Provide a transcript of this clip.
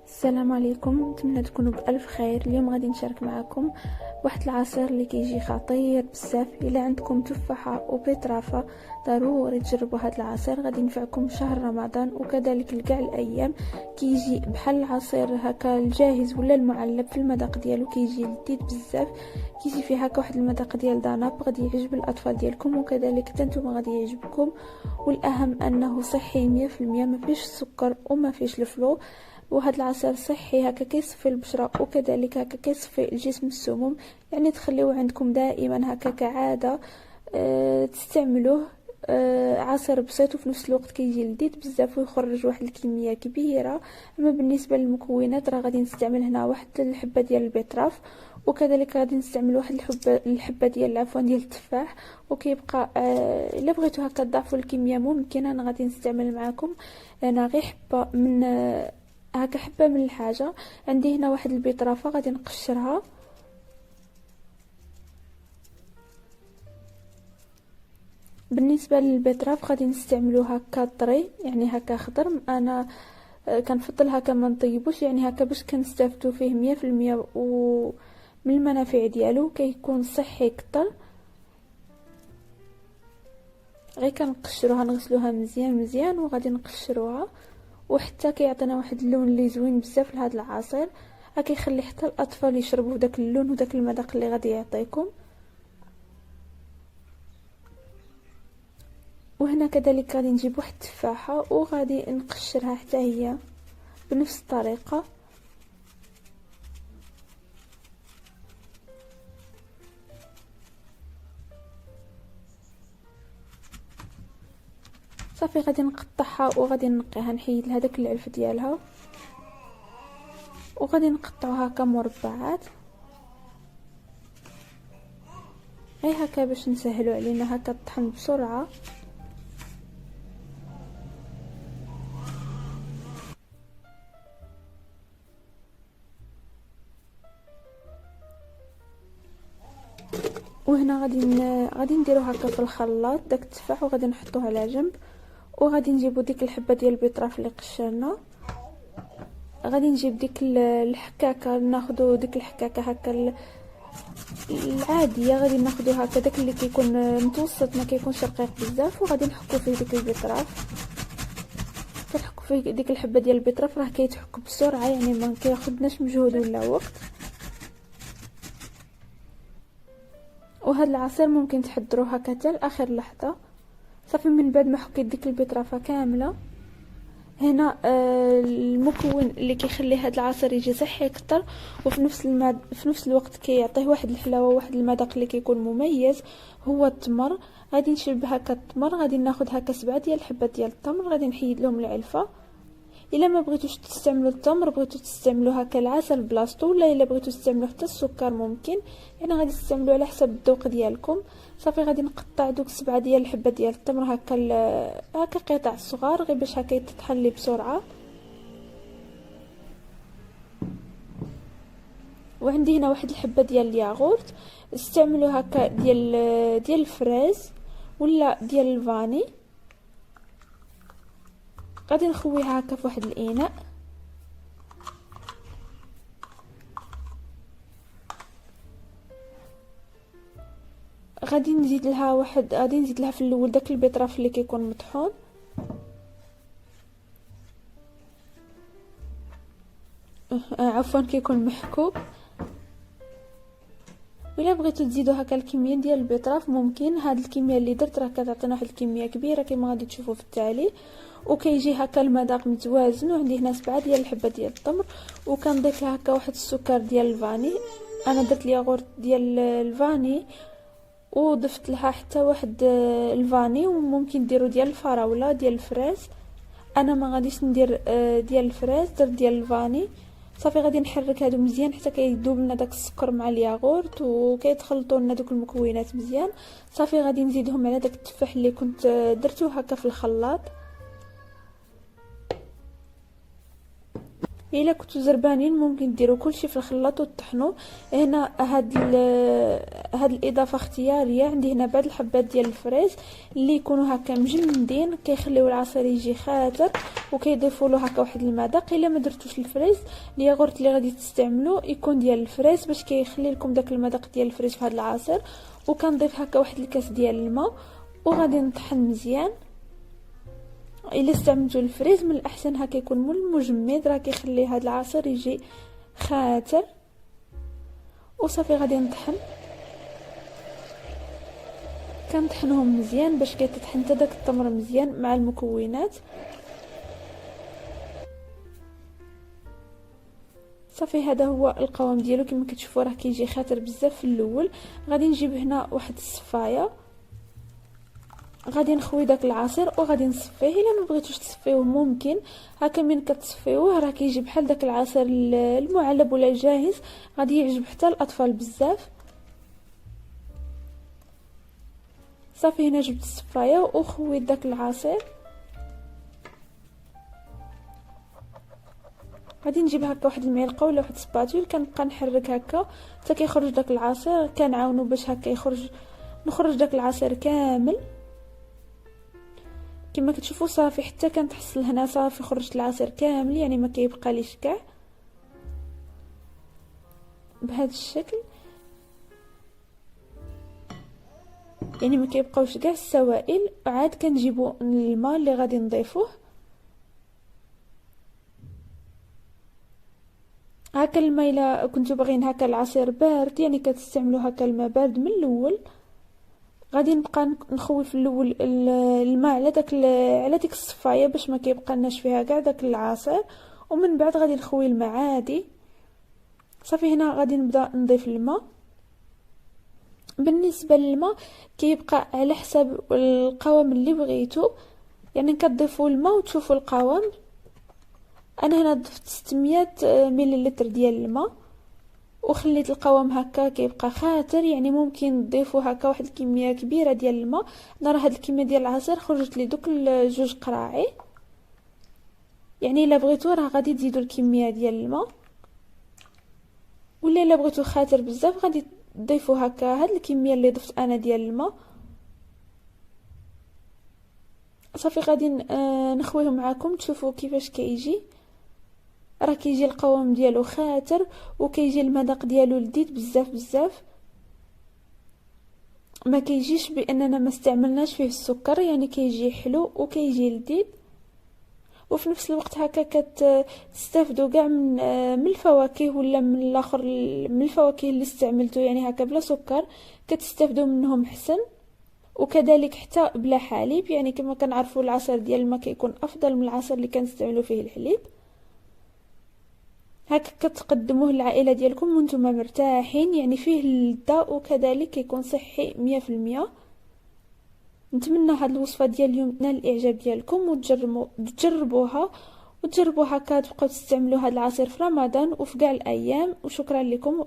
السلام عليكم، نتمنى تكونوا بألف خير. اليوم غادي نشارك معكم واحد العصير اللي كيجي خطير بزاف. الا عندكم تفاحه وبيترافه ضروري تجربوا هذا العصير، غادي ينفعكم شهر رمضان وكذلك لكاع الايام. كيجي بحال العصير هكا الجاهز ولا المعلب، في المذاق ديالو كيجي لذيذ بزاف. كيجي فيه هكا واحد المذاق ديال داناب، غادي يعجب الاطفال ديالكم وكذلك حتى نتوما غادي يعجبكم. والاهم انه صحي 100%، ما فيش السكر وما فيش الفلو. وهذا العصير صحي هكا كيصفي البشره وكذلك هكا كيصفي الجسم السموم، يعني تخليوه عندكم دائما هكا كعاده تستعملوه. عصير بسيط وفي نفس الوقت كيجي لذيذ بزاف ويخرج واحد الكميه كبيره. اما بالنسبه للمكونات راه غادي نستعمل هنا واحد الحبه ديال البيتراف، وكذلك غادي نستعمل واحد الحبه ديال ديال التفاح. وكيبقى الا بغيتو هكا تضاعفوا الكميه ممكن. انا غادي نستعمل معكم انا غير حبه من هكا حبه من الحاجه. عندي هنا واحد البيترافه غادي نقشرها. بالنسبه للبيتراف غادي نستعملو هكا طري، يعني هكا خضر. انا كنفضل هكا ما نطيبوش، يعني هكا باش كنستافدو فيه 100% ومن المنافع ديالو كيكون صحي كتر. غير كنقشروها نغسلوها مزيان مزيان وغادي نقشروها، وحتى كيعطينا واحد اللون اللي زوين بزاف لهذا العصير. كيخلي حتى الاطفال يشربوا داك اللون وداك المذاق اللي غادي يعطيكم. وهنا كذلك غادي نجيب واحد التفاحه وغادي نقشرها حتى هي بنفس الطريقه. صافي غادي نقطعها وغادي نقيها، نحيد لها داك العلف ديالها، وغادي نقطعوها كمربعات غير هكا باش نسهلوا علينا هكا الطحن بسرعه. وهنا غادي نديرو هكا في الخلاط داك التفاح وغادي نحطوه على جنب. وغادي نجيبو ديك الحبه ديال البيتراف اللي قشرنا، غادي نجيب ديك الحكاكه، ناخذوا ديك الحكاكه هكا العاديه، غادي ناخذوا هكا داك اللي كيكون متوسط ما كيكونش رقيق بزاف، وغادي نحكو فيه ديك البيتراف. كنحكو فيه ديك الحبه ديال البيتراف راه كيتحك بسرعه، يعني ما كياخذناش مجهود ولا وقت. وهذا العصير ممكن تحضروه هكا حتى لاخر لحظه. صافي من بعد ما حكيت ديك البيترافه كامله، هنا المكون اللي كيخلي هذا العصير يجي صحي اكثر وفي نفس الوقت كيعطيه واحد الحلاوه واحد المذاق اللي كيكون مميز، هو التمر. غادي نشرب هكا التمر، غادي ناخذ هكا 7 ديال الحبات ديال التمر، غادي نحيد لهم العلفه. الا ما بغيتوش تستعملوا التمر، بغيتو تستعملوا هكا العسل بلاصتو، ولا الا بغيتو تستعملوا حتى السكر ممكن، يعني غادي تستعملوا على حسب الذوق ديالكم. صافي غادي نقطع دوك 7 ديال الحبات ديال التمر هكا قطع صغار غير باش هكا يتطحن لي بسرعه. وعندي هنا واحد الحبه ديال الياغورت، استعملوا هكا ديال الفريز ولا ديال الفاني. غادي نخويها هكا في واحد الاناء. غادي نزيد لها في الاول داك البيتراف اللي كيكون مطحون، عفوا كيكون محكوك. ولا بغيتو تزيدوا هكا الكميه ديال البيتراف ممكن. هاد الكميه اللي درت راه كتعطينا واحد الكميه كبيره كما غادي تشوفوا في التالي، وكيجي هكا المذاق متوازن. وعندي هنا 7 ديال الحبه ديال التمر، وكنضيف لها هكا واحد السكر ديال الفاني. انا درت الياغورت ديال الفاني وضفت لها حتى واحد الفاني، وممكن ديروا ديال الفراوله ديال الفريز. انا ما غاديش ندير ديال الفريز، درت ديال الفاني. صافي غادي نحرك هادو مزيان حتى كيذوب لنا داك السكر مع الياغورت وكيتخلطوا لنا دوك المكونات مزيان. صافي غادي نزيدهم على داك التفاح اللي كنت درتو هكا في الخلاط. الا كنتو زربانين ممكن ديروا كلشي في الخلاط وتطحنوا. هنا هاد الاضافه اختياريه. عندي هنا بعض الحبات ديال الفريز اللي يكونوا هكا مجمدين، كيخليو العصير يجي خاتر وكيضيفوا له هكا واحد المذاق. الا ما درتوش الفريز، الياغورت اللي غادي تستعملوا يكون ديال الفريز باش كيخلي لكم داك المذاق ديال الفريز في هاد العصير. وكنضيف هكا واحد الكاس ديال الماء وغادي نطحن مزيان. الا استعملتوا الفريز من الاحسن هكا يكون مجمد، راه كيخلي هذا العصير يجي خاتر. وصافي غادي نطحن، كنطحنهم مزيان باش كيتطحن حتى داك التمر مزيان مع المكونات. صافي هذا هو القوام ديالو كما كتشوفوا، راه كيجي خاتر بزاف في الاول. غادي نجيب هنا واحد الصفايه، غادي نخوي داك العصير وغادي نصفيه. الا ما بغيتوش تصفيوه ممكن هكا من كتصفيوه راه كيجي بحال داك العصير المعلب ولا الجاهز، غادي يعجب حتى الاطفال بزاف. صافي هنا جبت الصفايه وخويت داك العصير. غادي نجيب هكا واحد المعلقه ولا واحد سباتول، كنبقى نحرك هكا حتى كيخرج داك العصير. كنعاونو باش هكا نخرج داك العصير كامل كما كتشوفوا. صافي حتى كنتحصل هنا صافي خرجت العصير كامل، يعني ما كيبقى ليش كاع بهذا الشكل، يعني ما كيبقاوش كاع السوائل. عاد كنجيبوا الماء اللي غادي نضيفوه هكا. الماء الا كنتو باغيين هكا العصير بارد يعني كتستعملوا هكا الماء بارد من الاول. غادي نبقى نخوي في الاول الماء على ديك الصفايه باش ما كيبقى لناش فيها كاع داك العصير، ومن بعد غادي نخوي الماء عادي. صافي هنا غادي نبدا نضيف الماء. بالنسبه للماء كيبقى على حسب القوام اللي بغيتو، يعني كتضيفوا الماء وتشوفوا القوام. انا هنا ضفت 600 مليلتر ديال الماء وخليت القوام هكا كيبقى خاتر، يعني ممكن تضيفوا هكا واحد الكميه كبيره ديال الماء. انا راه هاد الكميه ديال العصير خرجت لي دوك الجوج قراعي، يعني الا بغيتو راه غادي تزيدوا الكميه ديال الماء، ولا الا بغيتو خاتر بزاف غادي تضيفوا هكا هاد الكميه اللي ضفت انا ديال الماء. صافي غادي نخويه معكم تشوفوا كيفاش كيجي. راه كيجي القوام ديالو خاتر وكيجي المذاق ديالو لذيذ بزاف بزاف. ما كيجيش باننا ما استعملناش فيه السكر، يعني كيجي حلو وكيجي لذيذ. وفي نفس الوقت هكا كتستافدوا كاع من الفواكه ولا من الاخر من الفواكه اللي استعملتو، يعني هكا بلا سكر كتستافدوا منهم حسن. وكذلك حتى بلا حليب، يعني كما كنعرفوا العصير ديال الماء كيكون افضل من العصير اللي كنستعملوا فيه الحليب. هكا كتقدموه للعائله ديالكم وانتم مرتاحين، يعني فيه اللذة وكذلك كيكون صحي 100%. نتمنى هاد الوصفه ديال اليوم تنال الاعجاب ديالكم وتجربوها هكا تبقاو تستعملوا هاد العصير في رمضان وفي كاع الايام. وشكرا لكم.